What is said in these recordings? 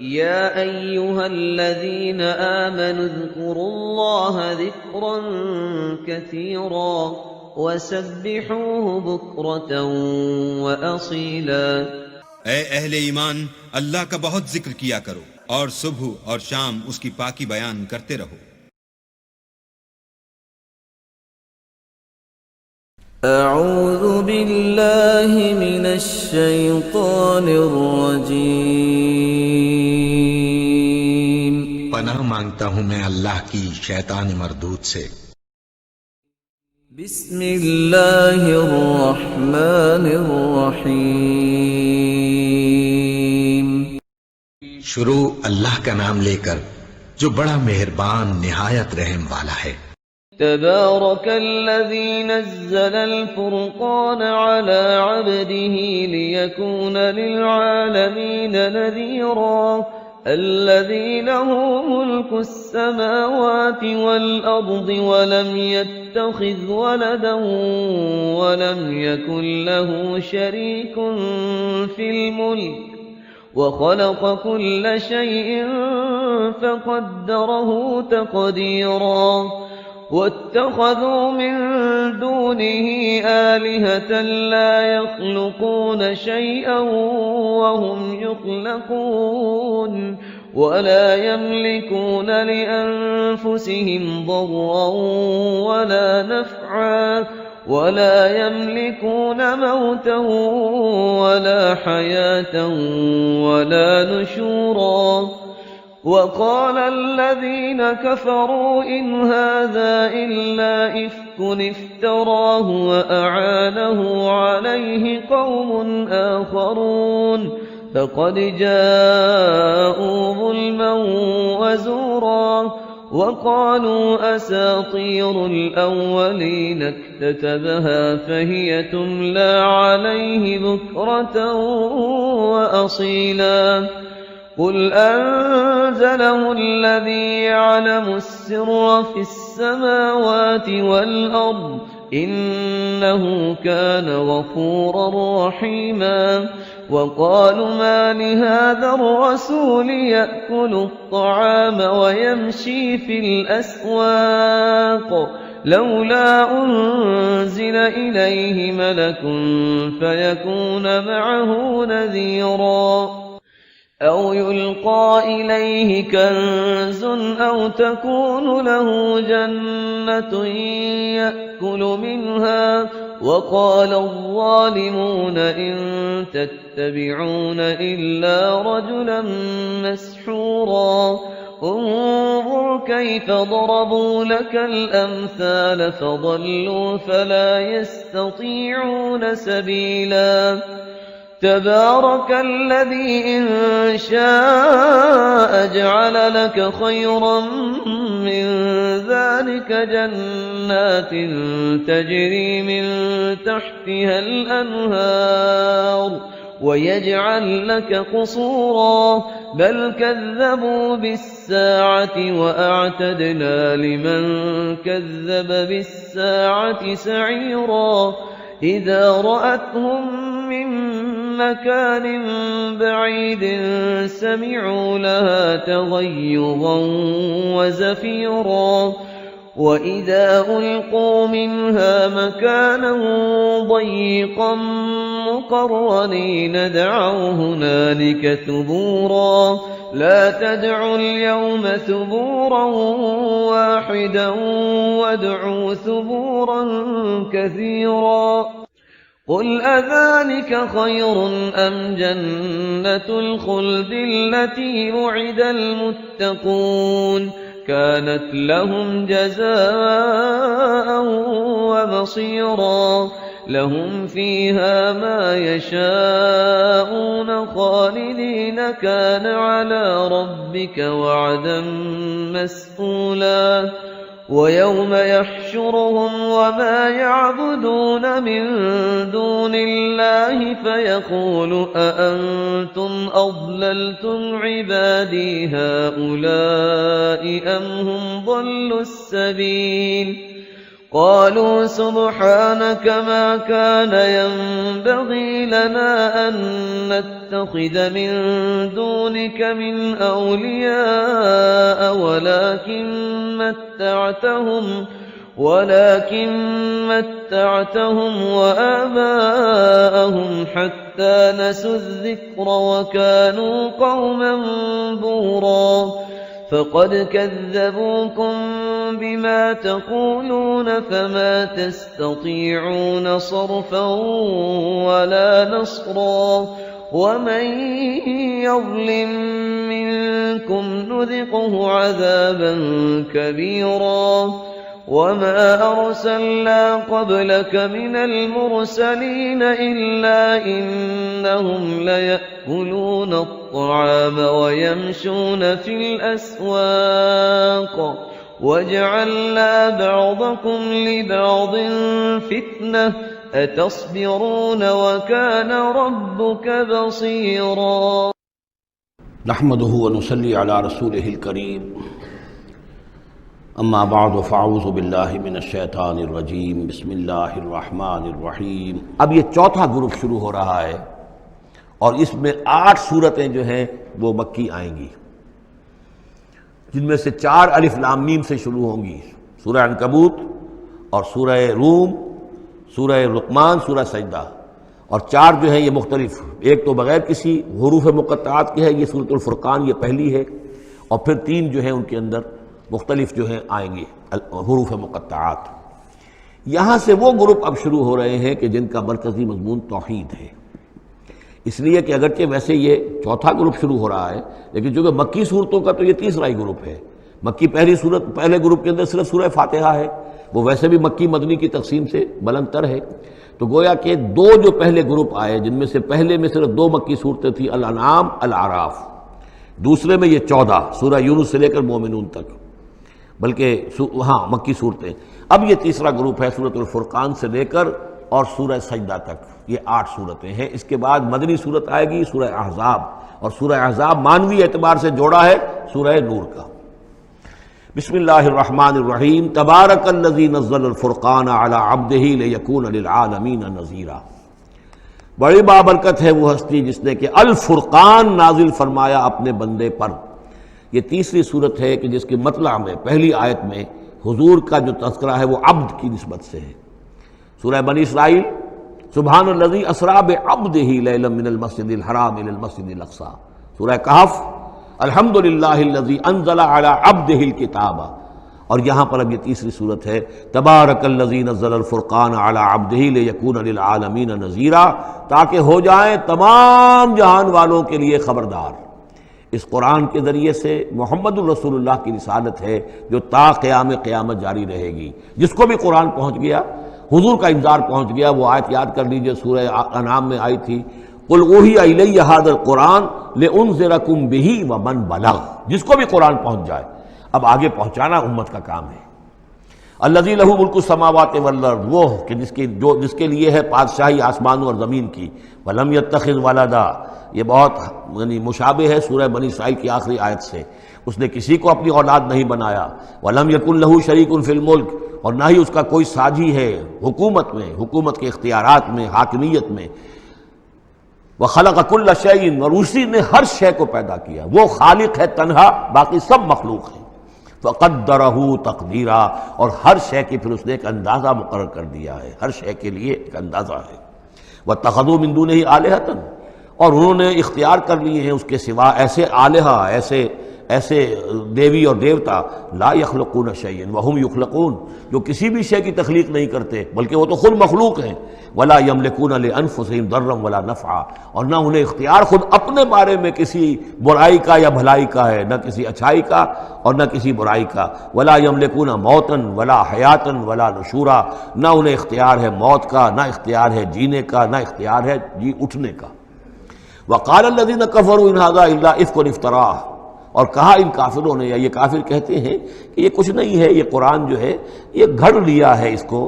يا أيها الذين آمنوا اذكروا الله ذكرا كثيرا وسبحوه بكرة وأصيلا۔ اے اہل ایمان، اللہ کا بہت ذکر کیا کرو اور صبح اور شام اس کی پاکی بیان کرتے رہو۔ اعوذ باللہ من الشیطان الرجیم۔ پناہ مانگتا ہوں میں اللہ کی شیطان مردود سے۔ بسم اللہ الرحمن الرحیم۔ شروع اللہ کا نام لے کر جو بڑا مہربان نہایت رحم والا ہے۔ تبارك الذي نزل الفرقان على عبده ليكون للعالمين نذيرا الذي له ملك السماوات والأرض ولم يتخذ ولدا ولم يكن له شريك في الملك وخلق كل شيء فقدره تقديرا واتخذوا من دونه آلهة لا يخلقون شيئا وهم يخلقون ولا يملكون لأنفسهم ضرا ولا نفعا ولا يملكون موتا ولا حياة ولا نشورا وقال الذين كفروا إن هذا إلا إفك افتراه وأعانه عليه قوم آخرون فقد جاءوا ظلما وزورا وقالوا أساطير الأولين اكتتبها فهي تملى عليه بكرة وأصيلا قل أنزله الذي يعلم السر في السماوات والأرض إنه كان غفورا رحيما وقالوا ما لهذا الرسول يأكل الطعام ويمشي في الأسواق لولا أنزل إليه ملك فيكون معه نذيرا أو يلقى إليه كنز أو تكون له جنة يأكل منها وقال الظالمون إن تتبعون إلا رجلا مسحورا انظر كيف ضربوا لك الأمثال فضلوا فلا يستطيعون سبيلا تبارك الذي إن شاء جعل لك خيرا من ذلك جنات تجري من تحتها الأنهار ويجعل لك قصورا بل كذبوا بالساعة وأعتدنا لمن كذب بالساعة سعيرا إذا رأتهم من مكان بعيد سمعوا لها تغيظا وزفيرا وإذا ألقوا منها مكانا ضيقا مقرنين دعوا هنالك ثبورا لا تدعوا اليوم ثبورا واحدا وادعوا ثبورا كثيرا قل أذلك خير أم جنة الخلد التي وعد المتقون كانت لهم جزاء ومصيرا لهم فيها ما يشاءون خالدين كان على ربك وعدا مسئولا ويوم يحشرهم وما يعبدون من دون الله فيقول أأنتم أضللتم عبادي هؤلاء أم هم ضلوا السبيل قالوا سبحانك ما كان ينبغي لنا أن نتخذ من دونك من أولياء ولكن متعتهم وآباءهم حتى نسوا الذكر وكانوا قوما بورا فقد كذبوكم بما تقولون فما تستطيعون صرفا ولا نصرا ومن يظلم منكم نذقه عذابا كبيرا وما أرسلنا قبلك من المرسلين إلا إنهم ليأكلون الطعام ويمشون في الأسواق وجعلنا بعضكم لبعض فتنة أتصبرون وكان ربك بصيرا نحمده ونصلي على رسوله الكريم اما بعد فاعوذ باللہ من الشیطان الرجیم بسم اللہ الرحمن الرحیم۔ اب یہ چوتھا گروپ شروع ہو رہا ہے اور اس میں 8 صورتیں جو ہیں وہ مکی آئیں گی، جن میں سے 4 الف لام میم سے شروع ہوں گی، سورہ عنکبوت اور سورہ روم، سورہ لقمان، سورہ سجدہ، اور 4 جو ہیں یہ مختلف، ایک تو بغیر کسی حروف مقطعات کی ہے، یہ سورۃ الفرقان یہ پہلی ہے، اور پھر 3 جو ہیں ان کے اندر مختلف جو ہیں آئیں گے حروف مقطعات۔ یہاں سے وہ گروپ اب شروع ہو رہے ہیں کہ جن کا مرکزی مضمون توحید ہے، اس لیے کہ اگرچہ ویسے یہ چوتھا گروپ شروع ہو رہا ہے لیکن چونکہ مکی صورتوں کا تو یہ تیسرا ہی گروپ ہے۔ مکی پہلے گروپ کے اندر صرف سورہ فاتحہ ہے، وہ ویسے بھی مکی مدنی کی تقسیم سے بلند تر ہے، تو گویا کہ 2 جو پہلے گروپ آئے جن میں سے پہلے میں صرف 2 مکی صورتیں تھیں، الانعام، الاعراف، دوسرے میں یہ 14 سورہ یونس سے لے کر مومنون تک، بلکہ ہاں مکی صورتیں۔ اب یہ تیسرا گروپ ہے سورۃ الفرقان سے لے کر اور سورہ سجدہ تک، یہ 8 صورتیں ہیں۔ اس کے بعد مدنی صورت آئے گی سورہ احزاب، اور سورہ احزاب مانوی اعتبار سے جوڑا ہے سورہ نور کا۔ بسم اللہ الرحمن الرحیم، تبارک الذی نزل الفرقان علی عبدہ لیکون للعالمین نذیرا۔ بڑی بابرکت ہے وہ ہستی جس نے کہ الفرقان نازل فرمایا اپنے بندے پر۔ یہ تیسری صورت ہے کہ جس کے مطلع میں پہلی آیت میں حضور کا جو تذکرہ ہے وہ عبد کی نسبت سے ہے۔ سورہ بنی اسرائیل، سبحان الذی اسریٰ بعبدہ لیلا من المسجد الحرام الی المسجد الاقصی۔ سورہ کہف، الحمد للہ الذی انزل علی عبدہ الکتاب، اور یہاں پر اب یہ تیسری صورت ہے تبارک الذی نزل الفرقان علی عبدہ لیکون للعالمین نذیرا، تاکہ ہو جائیں تمام جہان والوں کے لیے خبردار۔ اس قرآن کے ذریعے سے محمد الرسول اللہ کی رسالت ہے جو تا قیامت جاری رہے گی۔ جس کو بھی قرآن پہنچ گیا، حضور کا انذار پہنچ گیا، وہ آیت یاد کر لیجئے سورہ انعام میں آئی تھی، قل اوحی الی ھذا القرآن لانذرکم بہ ومن بلغ۔ جس کو بھی قرآن پہنچ جائے، اب آگے پہنچانا امت کا کام ہے۔ الذی لہ ملک السماوات والارض، وہ کہ جس کے لیے ہے بادشاہی آسمانوں اور زمین کی، ولم یتخذ ولدا، یہ بہت مشابہ ہے سورہ بنی اسرائیل کی آخری آیت سے، اس نے کسی کو اپنی اولاد نہیں بنایا، ولم یکن لہ شریک فی الملک، اور نہ ہی اس کا کوئی ساجی ہے حکومت میں، حکومت کے اختیارات میں، حاکمیت میں، وخلق کل شیء، اور اسی نے ہر شے کو پیدا کیا، وہ خالق ہے تنہا، باقی سب مخلوق ہیں، فقدرہ تقدیرا، اور ہر شے کی پھر اس نے ایک اندازہ مقرر کر دیا ہے، ہر شے کے لیے ایک اندازہ ہے۔ واتخذوا من دونہ آلہۃ، اور انہوں نے اختیار کر لیے ہیں اس کے سوا ایسے آلہہ، ایسے دیوی اور دیوتا، لا یخلقون شیئا وہم یخلقون، جو کسی بھی شے کی تخلیق نہیں کرتے بلکہ وہ تو خود مخلوق ہیں، ولا یملکون لانفسہم ضرا ولا نفعا، اور نہ انہیں اختیار خود اپنے بارے میں کسی برائی کا یا بھلائی کا ہے، نہ کسی اچھائی کا اور نہ کسی برائی کا، ولا یملکون موتا ولا حیاتا ولا نشورا، نہ انہیں اختیار ہے موت کا، نہ اختیار ہے جینے کا، نہ اختیار ہے جی اٹھنے کا۔ وقال الذین کفروا ان ھذا الا افک افتراہ، اور کہا ان کافروں نے، یا یہ کافر کہتے ہیں کہ یہ کچھ نہیں ہے، یہ قرآن جو ہے یہ گھڑ لیا ہے اس کو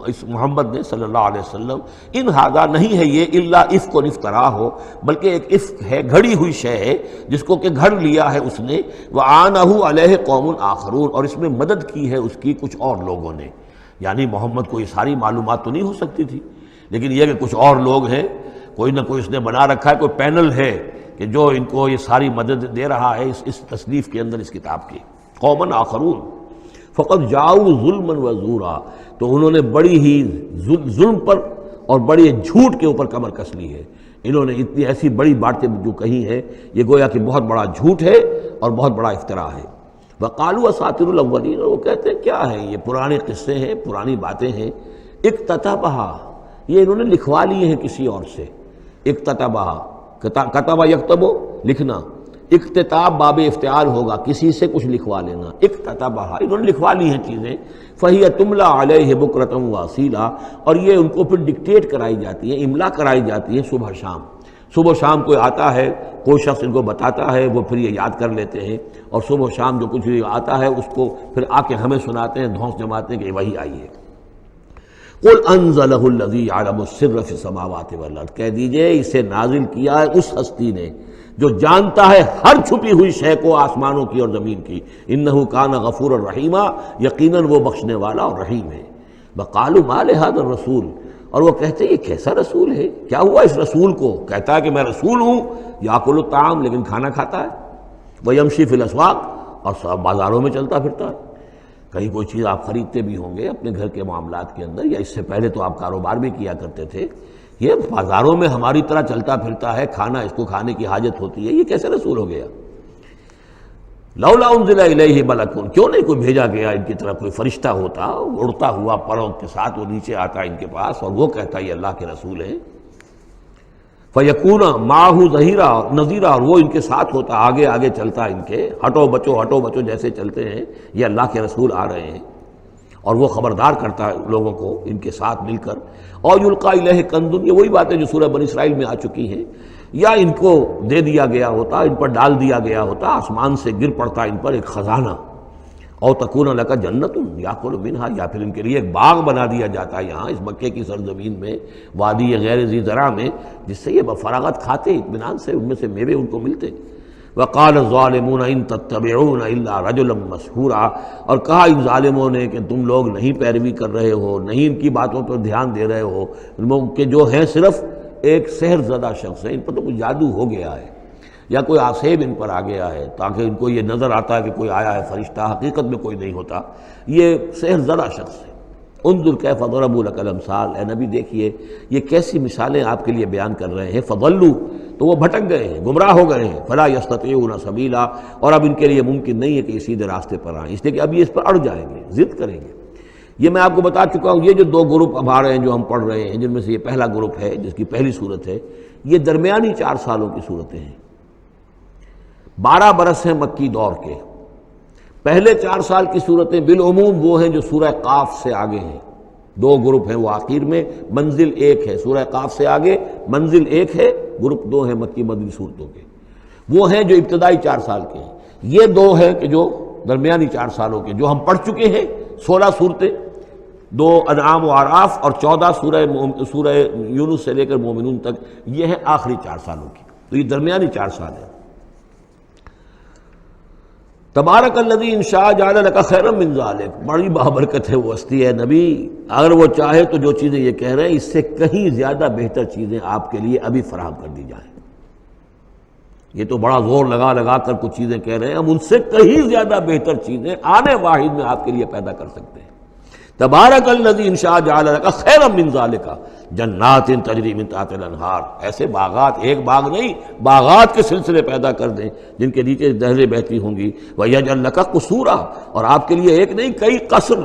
اس محمد نے صلی اللہ علیہ وسلم، ان ھذا نہیں ہے یہ الا افک افتراہ ہو، بلکہ ایک افک ہے، گھڑی ہوئی شے ہے جس کو کہ گھڑ لیا ہے اس نے، وعانہ علیہ قوم آخرون، اور اس میں مدد کی ہے اس کی کچھ اور لوگوں نے۔ یعنی محمد کو یہ ساری معلومات تو نہیں ہو سکتی تھی، لیکن یہ کہ کچھ اور لوگ ہیں، کوئی نہ کوئی اس نے بنا رکھا ہے، کوئی پینل ہے کہ جو ان کو یہ ساری مدد دے رہا ہے اس تصنیف کے اندر اس کتاب کی۔ قومن آخرون فقط جاؤ ظلم و زورا، تو انہوں نے بڑی ہی ظلم پر اور بڑے جھوٹ کے اوپر کمر کس لی ہے۔ انہوں نے اتنی ایسی بڑی باتیں جو کہی ہیں، یہ گویا کہ بہت بڑا جھوٹ ہے اور بہت بڑا افتراء ہے۔ وقالوا اساطیر الاولین، وہ کہتے ہیں کیا ہے یہ پرانے قصے ہیں، پرانی باتیں ہیں۔ اکتتبھا، یہ انہوں نے لکھوا لیے ہیں کسی اور سے۔ اکتتبھا، کتب یکتبو لکھنا، اکتتاب باب افتعال ہوگا، کسی سے کچھ لکھوا لینا۔ اکتتبھا، انہوں نے لکھوا لی ہیں چیزیں۔ فہی تملا علیہ بکرۃ واصیلا، اور یہ ان کو پھر ڈکٹیٹ کرائی جاتی ہیں، املا کرائی جاتی ہے صبح شام۔ صبح شام کوئی آتا ہے، کوئی شخص ان کو بتاتا ہے، وہ پھر یہ یاد کر لیتے ہیں، اور صبح شام جو کچھ آتا ہے اس کو پھر آ کے ہمیں سناتے ہیں، دھونس جماتے ہیں کہ وہی آئی ہے۔ قل انزلہ الذی یعلم السر فی السماوات والارض، کہہ دیجئے اسے نازل کیا ہے اس ہستی نے جو جانتا ہے ہر چھپی ہوئی شے کو آسمانوں کی اور زمین کی۔ انہ کان غفورا رحیما، یقیناً وہ بخشنے والا اور رحیم ہے۔ وقالوا ما لہذا الرسول، اور وہ کہتے ہیں یہ کیسا رسول ہے، کیا ہوا اس رسول کو؟ کہتا ہے کہ میں رسول ہوں، یاکل الطعام، لیکن کھانا کھاتا ہے، ویمشی فی الاسواق، اور بازاروں میں چلتا پھرتا ہے۔ کہیں کوئی چیز آپ خریدتے بھی ہوں گے اپنے گھر کے معاملات کے اندر، یا اس سے پہلے تو آپ کاروبار بھی کیا کرتے تھے، یہ بازاروں میں ہماری طرح چلتا پھرتا ہے، کھانا اس کو کھانے کی حاجت ہوتی ہے، یہ کیسے رسول ہو گیا؟ لولا انزل الیہ ملک، کیوں نہیں کوئی بھیجا گیا ان کی طرف کوئی فرشتہ ہوتا، اڑتا ہوا پروں کے ساتھ وہ نیچے آتا ان کے پاس اور وہ کہتا یہ اللہ کے رسول ہیں۔ فیکون معہ ظہیرا نذیرا، اور وہ ان کے ساتھ ہوتا، آگے آگے چلتا ان کے، ہٹو بچو جیسے چلتے ہیں، یہ اللہ کے رسول آ رہے ہیں، اور وہ خبردار کرتا ہے لوگوں کو ان کے ساتھ مل کر۔ اور یلقا الیہ کنز، یہ وہی باتیں جو سورہ بنی اسرائیل میں آ چکی ہیں، یا ان کو دے دیا گیا ہوتا، ان پر ڈال دیا گیا ہوتا، آسمان سے گر پڑتا ان پر ایک خزانہ، او تکون لک جنت یاکل منہا، یا پھر ان کے لیے ایک باغ بنا دیا جاتا ہے یہاں اس مکے کی سرزمین میں، وادی غیر ذی زرع میں، جس سے یہ بفراغت کھاتے اطمینان سے، ان میں سے میوے ان کو ملتے۔ وقال الظالمون ان تتبعون الا رجلا مسحورا، اور کہا ان ظالموں نے کہ تم لوگ نہیں پیروی کر رہے ہو، نہیں ان کی باتوں پر دھیان دے رہے ہو، کہ جو ہیں صرف ایک سحر زدہ شخص ہے، ان پر تو کچھ جادو ہو گیا ہے، یا کوئی آسیب ان پر آ گیا ہے، تاکہ ان کو یہ نظر آتا ہے کہ کوئی آیا ہے فرشتہ، حقیقت میں کوئی نہیں ہوتا، یہ سحر زدہ شخص ہے۔ انظر کیف ضربوا لک الامثال، اے نبی دیکھیے یہ کیسی مثالیں آپ کے لیے بیان کر رہے ہیں۔ فضلوا، تو وہ بھٹک گئے ہیں، گمراہ ہو گئے ہیں۔ فلا یستطیعون سبیلا، اور اب ان کے لیے ممکن نہیں ہے کہ یہ سیدھے راستے پر آئیں، اس لیے کہ اب یہ اس پر اڑ جائیں گے، ضد کریں گے۔ یہ میں آپ کو بتا چکا ہوں، یہ جو دو گروپ اب آ رہے ہیں جو ہم پڑھ رہے ہیں، جن میں سے یہ پہلا گروپ ہے جس کی پہلی صورت ہے، یہ درمیانی 4 سالوں کی صورتیں ہیں۔ 12 برس ہیں مکی دور کے۔ پہلے 4 سال کی صورتیں بالعموم وہ ہیں جو سورہ قاف سے آگے ہیں، 2 گروپ ہیں وہ آخر میں، منزل 1 ہے، سورہ قاف سے آگے منزل 1 ہے، گروپ 2 ہیں مکی مدنی صورتوں کے، وہ ہیں جو ابتدائی 4 سال کے ہیں۔ یہ 2 ہیں کہ جو درمیانی 4 سالوں کے، جو ہم پڑھ چکے ہیں 16 صورتیں، 2 انعام و اعراف اور 14 سورہ یونس سے لے کر مومنون تک، یہ ہیں آخری 4 سالوں کی، تو یہ درمیانی 4 سال ہیں۔ تبارک الذی ان شاء جعل لک خیرا من ذلک، بڑی بابرکت ہے وہ ہستی ہے نبی، اگر وہ چاہے تو جو چیزیں یہ کہہ رہے ہیں اس سے کہیں زیادہ بہتر چیزیں آپ کے لیے ابھی فراہم کر دی جائیں۔ یہ تو بڑا زور لگا لگا کر کچھ چیزیں کہہ رہے ہیں، ہم ان سے کہیں زیادہ بہتر چیزیں آنے واحد میں آپ کے لیے پیدا کر سکتے ہیں۔ تبارک الذی ان شاء جعل لک خیرا من ذلک جنات تجری من تحتها الانہار، ایسے باغات، ایک باغ نہیں، باغات کے سلسلے پیدا کر دیں جن کے نیچے نہریں بہتی ہوں گی۔ ویجعل لک قصورا، اور آپ کے لیے ایک نہیں کئی قصر،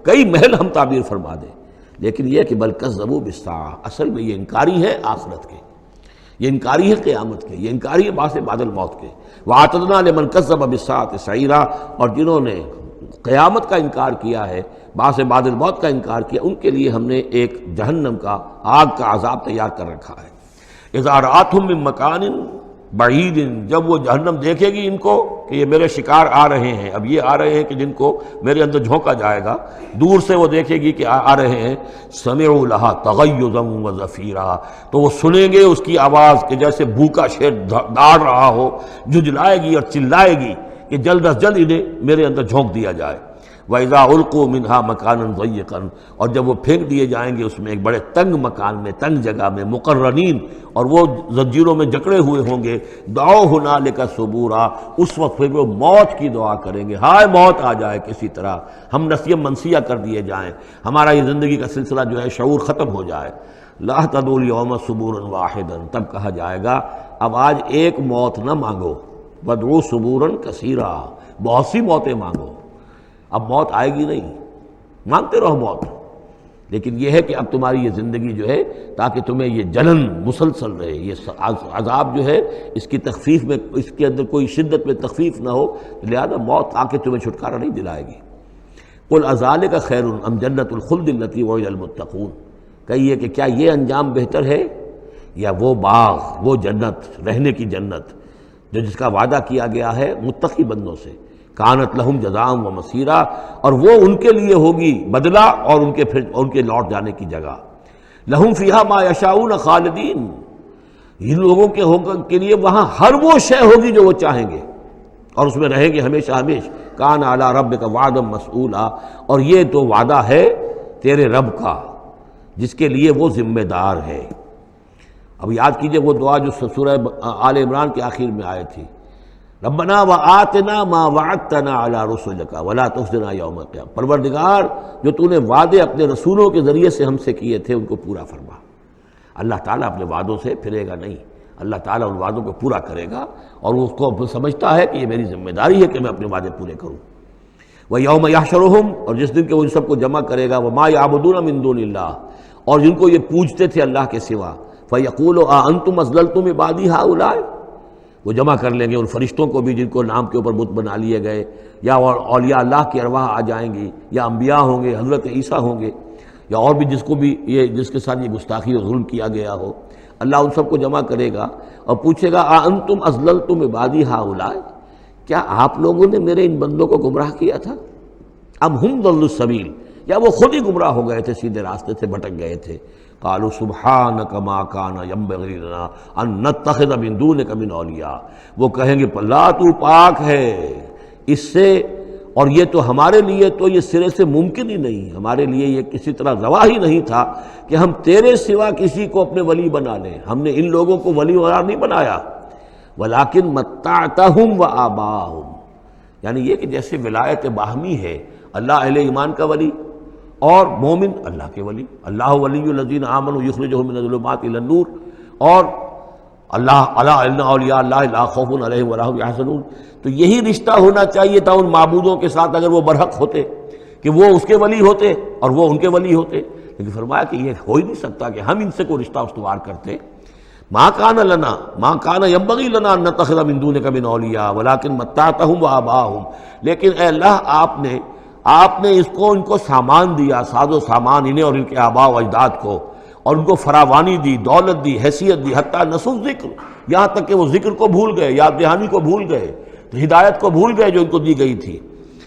کئی محل ہم تعبیر فرما دیں۔ لیکن یہ کہ بل کذبوا بالساعہ، اصل میں یہ انکاری ہے آخرت کے، یہ انکاری ہے قیامت کے، یہ انکاری ہے بعث بعد الموت کے۔ وَأَعْتَدْنَا لِمَنْ كَذَّبَ بِالسَّاعَةِ سَعِيرًا، اور جنہوں نے قیامت کا انکار کیا ہے، بعث بعد الموت کا انکار کیا، ان کے لیے ہم نے ایک جہنم کا، آگ کا عذاب تیار کر رکھا ہے۔ اذا رأتهم من مکان بعید، جب وہ جہنم دیکھے گی ان کو کہ یہ میرے شکار آ رہے ہیں، اب یہ آ رہے ہیں کہ جن کو میرے اندر جھونکا جائے گا، دور سے وہ دیکھے گی کہ آ رہے ہیں، سمعوا لها تغیظا وزفیرا، تو وہ سنیں گے اس کی آواز کہ جیسے بھوکا شیر داڑ رہا ہو، جھجلائے گی اور چلائے گی کہ جلد از جلد انہیں میرے اندر جھونک دیا جائے۔ وَإِذَا أُلْقُوا مِنْهَا مَكَانًا ضَيِّقًا، اور جب وہ پھینک دیے جائیں گے اس میں ایک بڑے تنگ مکان میں، تنگ جگہ میں، مقرنین، اور وہ زنجیروں میں جکڑے ہوئے ہوں گے، دعوا هُنَالِكَ ثُبُورًا، اس وقت پھر وہ موت کی دعا کریں گے، ہائے موت آ جائے کسی طرح، ہم نسیہ منسیہ کر دیے جائیں، ہمارا یہ زندگی کا سلسلہ جو ہے شعور ختم ہو جائے۔ لا تدعوا اليوم ثبورا واحدا، تب کہا جائے گا اب آج ایک موت نہ مانگو، وادعوا ثبورا کثیرا، بہت سی موتیں مانگو، اب موت آئے گی نہیں، مانگتے رہو موت، لیکن یہ ہے کہ اب تمہاری یہ زندگی جو ہے تاکہ تمہیں یہ جلن مسلسل رہے، یہ عذاب جو ہے اس کی تخفیف میں، اس کے اندر کوئی شدت میں تخفیف نہ ہو، لہذا موت آ کے تمہیں چھٹکارا نہیں دلائے گی۔ قل اذالک خیر ام جنت الخلد التی وعد المتقون، کہیے کہ کیا یہ انجام بہتر ہے یا وہ باغ، وہ جنت، رہنے کی جنت جو جس کا وعدہ کیا گیا ہے متقی بندوں سے، کانت لہم جزاء و مصیرا، اور وہ ان کے لیے ہوگی بدلہ اور ان کے لوٹ جانے کی جگہ، لہم فیہا ما یشاؤون خالدین، ان لوگوں کے لیے وہاں ہر وہ شے ہوگی جو وہ چاہیں گے اور اس میں رہیں گے ہمیشہ ہمیشہ، کان علی ربک وعدا مسئولا، اور یہ تو وعدہ ہے تیرے رب کا جس کے لیے وہ ذمہ دار ہے۔ اب یاد کیجئے وہ دعا جو سورہ آل عمران کے آخر میں آئی تھی، ربنا وآتنا ما وعدتنا علی رسلک ولا تخزنا یوم القیامہ، پروردگار جو تو نے وعدے اپنے رسولوں کے ذریعے سے ہم سے کیے تھے ان کو پورا فرما۔ اللہ تعالیٰ اپنے وعدوں سے پھرے گا نہیں، اللہ تعالیٰ ان وعدوں کو پورا کرے گا، اور وہ اس کو سمجھتا ہے کہ یہ میری ذمہ داری ہے کہ میں اپنے وعدے پورے کروں۔ وَيَوْمَ يَحْشُرُهُمْ، اور جس دن کہ وہ ان سب کو جمع کرے گا، وَمَا يَعْبُدُونَ مِن دُونِ اللَّهِ، اور جن کو یہ پوجتے تھے اللہ کے سوا، فَيَقُولُ أَأَنْتُمْ أَضْلَلْتُمْ عِبَادِي هَؤُلَاءِ، وہ جمع کر لیں گے ان فرشتوں کو بھی جن کو نام کے اوپر بت بنا لیے گئے، یا اولیاء اللہ کی ارواح آ جائیں گی، یا انبیاء ہوں گے، حضرت عیسیٰ ہوں گے، یا اور بھی جس کو بھی یہ جس کے ساتھ یہ گستاخی اور ظلم کیا گیا ہو، اللہ ان سب کو جمع کرے گا اور پوچھے گا أَأَنْتُمْ أَضْلَلْتُمْ عِبَادِي هَؤُلَاءِ، کیا آپ لوگوں نے میرے ان بندوں کو گمراہ کیا تھا؟ ام ہم ضلوا السبیل، یا وہ خود ہی گمراہ ہو گئے تھے، سیدھے راستے سے بھٹک گئے تھے۔ قالوا سبحانک ما کان ینبغی لنا ان نتخذ من دونک من اولیاء، وہ کہیں گے اللہ تو پاک ہے اس سے، اور یہ تو ہمارے لیے تو یہ سرے سے ممکن ہی نہیں، ہمارے لیے یہ کسی طرح روا ہی نہیں تھا کہ ہم تیرے سوا کسی کو اپنے ولی بنا لیں، ہم نے ان لوگوں کو ولی قرار نہیں بنایا، ولیکن متعتہم وآباءہم، یعنی یہ کہ جیسے ولایت باہمی ہے، اللہ اہل ایمان کا ولی اور مومن اللہ کے ولی، اللہ ولی الذین آمنوا یخرجہم من الظلمات الی النور، اور اللہ الا ان اولیاء اللہ لا خوف علیہم ولا ھم یحزنون، تو یہی رشتہ ہونا چاہیے تھا ان معبودوں کے ساتھ اگر وہ برحق ہوتے، کہ وہ اس کے ولی ہوتے اور وہ ان کے ولی ہوتے، لیکن فرمایا کہ یہ ہو ہی نہیں سکتا کہ ہم ان سے کوئی رشتہ استوار کرتے۔ ما کان لنا ما کان ینبغی لنا ان نتخذ من دونک من اولیاء ولکن متعتہم وآباءہم، لیکن اے اللہ آپ نے اس کو ان کو سامان دیا، ساز و سامان انہیں اور ان کے آباء و اجداد کو، اور ان کو فراوانی دی، دولت دی، حیثیت دی، حتیٰ نسوا ذکر، یہاں تک کہ وہ ذکر کو بھول گئے، یاد دہانی کو بھول گئے، ہدایت کو بھول گئے جو ان کو دی گئی تھی۔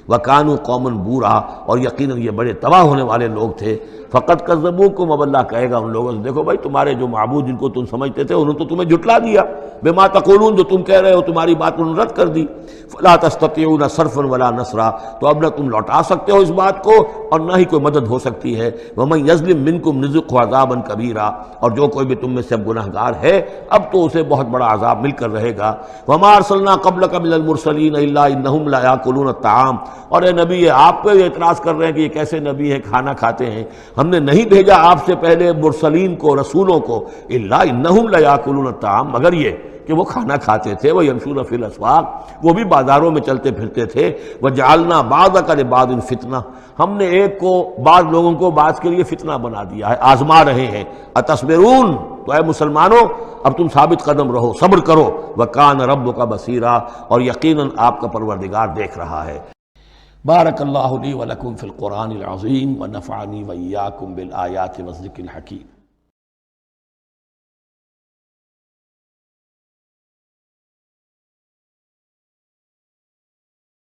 وَكَانُوا قَوْمًا بُورًا، اور یقیناً یہ بڑے تباہ ہونے والے لوگ تھے۔ فَقَدْ كَذَّبُوكُمْ، اب اللہ کہے گا ان لوگوں سے دیکھو بھائی تمہارے جو معبود جن کو تم سمجھتے تھے انہوں نے تو تمہیں جھٹلا دیا، بِمَا تَقُولُونَ، جو تم کہہ رہے ہو تمہاری بات انہوں نے رد کر دی۔ فَلَا تَسْتَطِيعُونَ صَرْفًا وَلَا نَصْرًا، تو اب نہ تم لوٹا سکتے ہو اس بات کو اور نہ ہی کوئی مدد ہو سکتی ہے۔ وَمَن يَظْلِم مِّنكُمْ نُذِقْهُ عَذَابًا كَبِيرًا، اور جو کوئی بھی تم میں سے گناہ گار ہے اب تو اسے بہت بڑا عذاب مل کر رہے گا۔ وَمَا أَرْسَلْنَا قَبْلَكَ مِنَ الْمُرْسَلِينَ إِلَّا إِنَّهُمْ لَيَأْكُلُونَ الطَّعَامَ، اور اے نبی آپ پہ یہ اعتراض کر رہے ہیں کہ یہ کیسے نبی ہے کھانا کھاتے ہیں، ہم نے نہیں بھیجا آپ سے پہلے مرسلین کو، رسولوں کو، الا انہم لیاکلون الطعام، مگر یہ کہ وہ کھانا کھاتے تھے، وہ یمشون فی الاسواق، وہ بھی بازاروں میں چلتے پھرتے تھے۔ وجعلنا بعضک لبعض فتنہ، ہم نے ایک کو بعض لوگوں کو بعض کے لیے فتنہ بنا دیا ہے، آزما رہے ہیں۔ اتصبرون، تو اے مسلمانوں اب تم ثابت قدم رہو، صبر کرو۔ وکان ربک بصیرا، اور یقیناً آپ کا پروردگار دیکھ رہا ہے۔ بارک اللہ لی ولکم فی القرآن العظیم ونفعنی وإیاکم بالآیات والذکر الحکیم۔